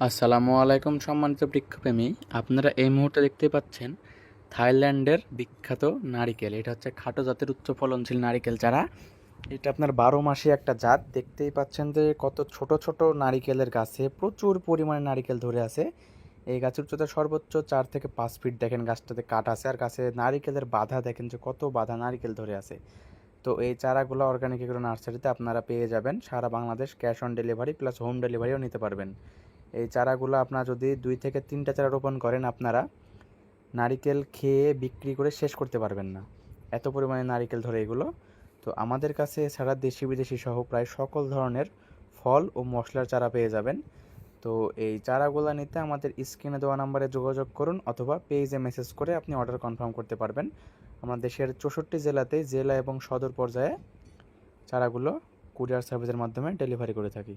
আসসালামু আলাইকুম সম্মানিত বৃক্ষপ্রেমী। আপনারা এই মুহূর্তে দেখতে পাচ্ছেন থাইল্যান্ডের বিখ্যাত নারিকেল। এটা হচ্ছে খাটো জাতের উচ্চ ফলনশীল নারিকেল চারা। এটা আপনার 12 মাসি একটা জাত। দেখতেই পাচ্ছেন যে কত ছোট ছোট নারিকেলের গাছে প্রচুর পরিমাণে নারিকেল ধরে আছে। এই গাছের উচ্চতা সর্বোচ্চ 4 থেকে 5 ফিট। দেখেন গাছটাতে কাঠ আছে, আর গাছে নারিকেলের বাধা দেখেন যে কত বাধা নারিকেল ধরে আছে। তো এই চারাগুলো অর্গানিক এগ্রো নার্সারিতে আপনারা পেয়ে যাবেন। সারা Bangladesh cash on delivery plus home ডেলিভারিও নিতে পারবেন। এই চারাগুলো আপনারা যদি 2 থেকে 3টা চারা রোপণ করেন, আপনারা নারিকেল খেয়ে বিক্রি করে শেষ করতে পারবেন না, এত পরিমাণে নারিকেল ধরে এগুলো। তো আমাদের কাছে এছাড়া দেশি বিদেশি সহ প্রায় সকল ধরনের ফল ও মশলার চারা পেয়ে যাবেন। তো এই চারাগুলো নিতে আমাদের স্ক্রিনে দেওয়া নাম্বারে যোগাযোগ করুন, অথবা পেজে মেসেজ করে আপনি অর্ডার কনফার্ম করতে পারবেন। আমরা দেশের 64 জেলাতেই জেলা এবং সদর পর্যায়ে চারাগুলো কুরিয়ার সার্ভিসের মাধ্যমে ডেলিভারি করে থাকি।